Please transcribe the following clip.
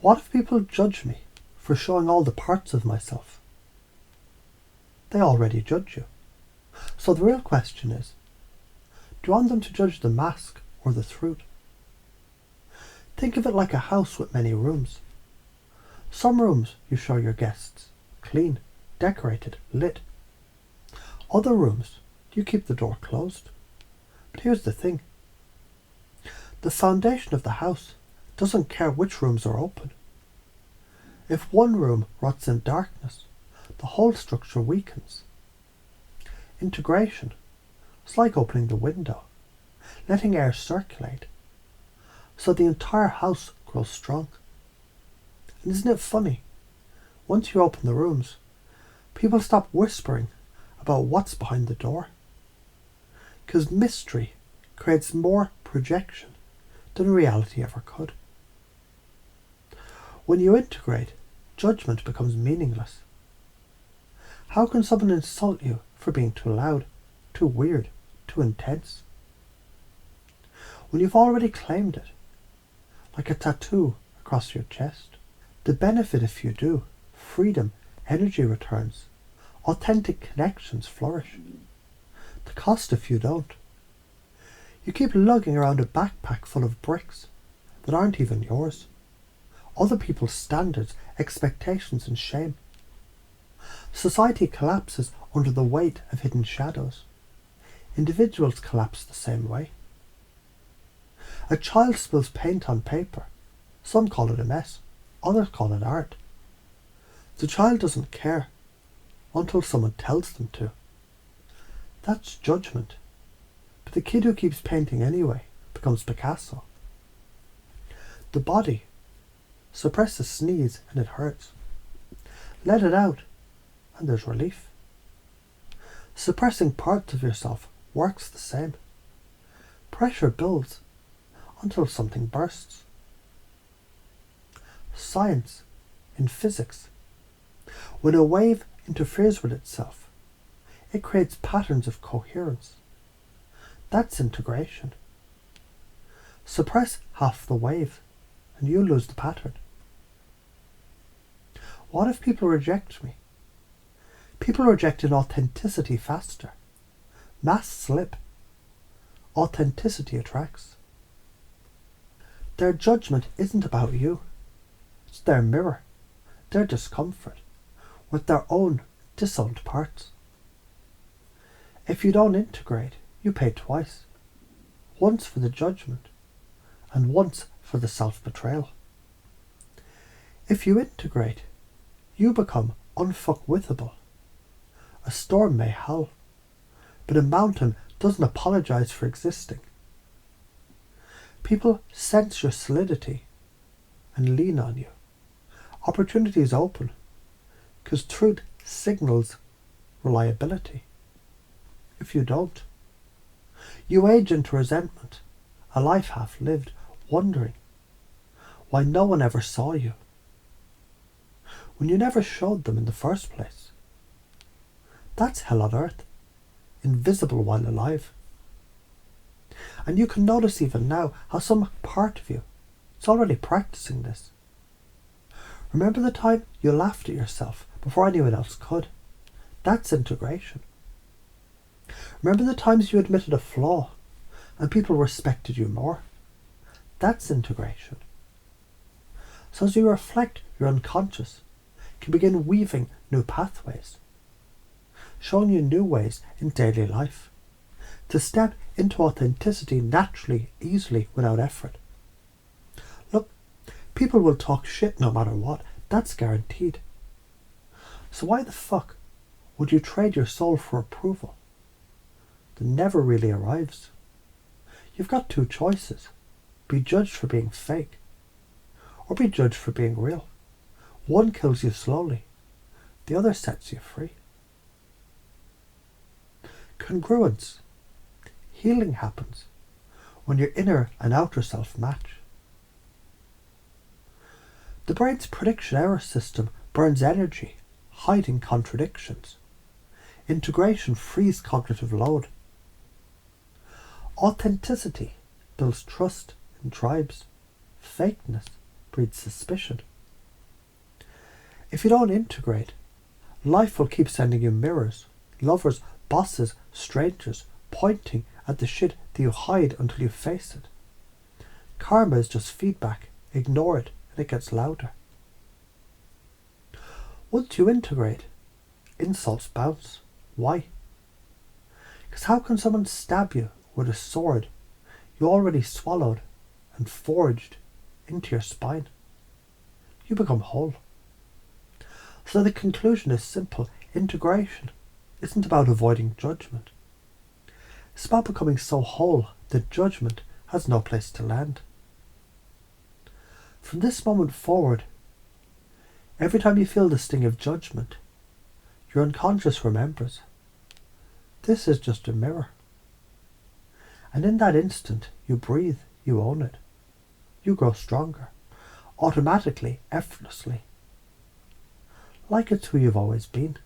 What if people judge me for showing all the parts of myself? They already judge you. So the real question is, do you want them to judge the mask or the truth? Think of it like a house with many rooms. Some rooms you show your guests, clean, decorated, lit. Other rooms you keep the door closed. But here's the thing. The foundation of the house doesn't care which rooms are open. If one room rots in darkness, the whole structure weakens. Integration is like opening the window, letting air circulate, so the entire house grows strong. And isn't it funny? Once you open the rooms, people stop whispering about what's behind the door. Because mystery creates more projection than reality ever could. When you integrate, judgment becomes meaningless. How can someone insult you for being too loud, too weird, too intense? When you've already claimed it, like a tattoo across your chest. The benefit if you do, freedom, energy returns, authentic connections flourish. The cost if you don't. You keep lugging around a backpack full of bricks that aren't even yours. Other people's standards, expectations and shame. Society collapses under the weight of hidden shadows. Individuals collapse the same way. A child spills paint on paper. Some call it a mess, others call it art. The child doesn't care until someone tells them to. That's judgment. But the kid who keeps painting anyway becomes Picasso. The body. Suppress a sneeze and it hurts. Let it out and there's relief. Suppressing parts of yourself works the same. Pressure builds until something bursts. Science in physics. When a wave interferes with itself, it creates patterns of coherence. That's integration. Suppress half the wave and you lose the pattern. What if people reject me? People reject inauthenticity faster. Masks slip. Authenticity attracts. Their judgment isn't about you. It's their mirror, their discomfort, with their own disowned parts. If you don't integrate, you pay twice. Once for the judgment, and once for the self-betrayal. If you integrate, you become unfuckwithable. A storm may howl, but a mountain doesn't apologize for existing. People sense your solidity and lean on you. Opportunities open, because truth signals reliability. If you don't, you age into resentment, a life half lived, wondering why no one ever saw you, when you never showed them in the first place. That's hell on earth, invisible while alive. And you can notice even now how some part of you is already practicing this. Remember the time you laughed at yourself before anyone else could? That's integration. Remember the times you admitted a flaw and people respected you more? That's integration. So as you reflect your unconscious, you can begin weaving new pathways, showing you new ways in daily life, to step into authenticity naturally, easily, without effort. Look, people will talk shit no matter what, that's guaranteed. So why the fuck would you trade your soul for approval that never really arrives? You've got two choices. Be judged for being fake, or be judged for being real. One kills you slowly, the other sets you free. Congruence. Healing happens when your inner and outer self match. The brain's prediction error system burns energy, hiding contradictions. Integration frees cognitive load. Authenticity builds trust in tribes. Fakeness breeds suspicion. If you don't integrate, life will keep sending you mirrors, lovers, bosses, strangers, pointing at the shit that you hide until you face it. Karma is just feedback. Ignore it and it gets louder. Once you integrate, insults bounce. Why? Because how can someone stab you with a sword you already swallowed and forged into your spine? You become whole. So the conclusion is simple. Integration isn't about avoiding judgment. It's about becoming so whole that judgment has no place to land. From this moment forward, every time you feel the sting of judgment, your unconscious remembers, this is just a mirror. And in that instant, you breathe, you own it. You grow stronger, automatically, effortlessly. Like it's who you've always been.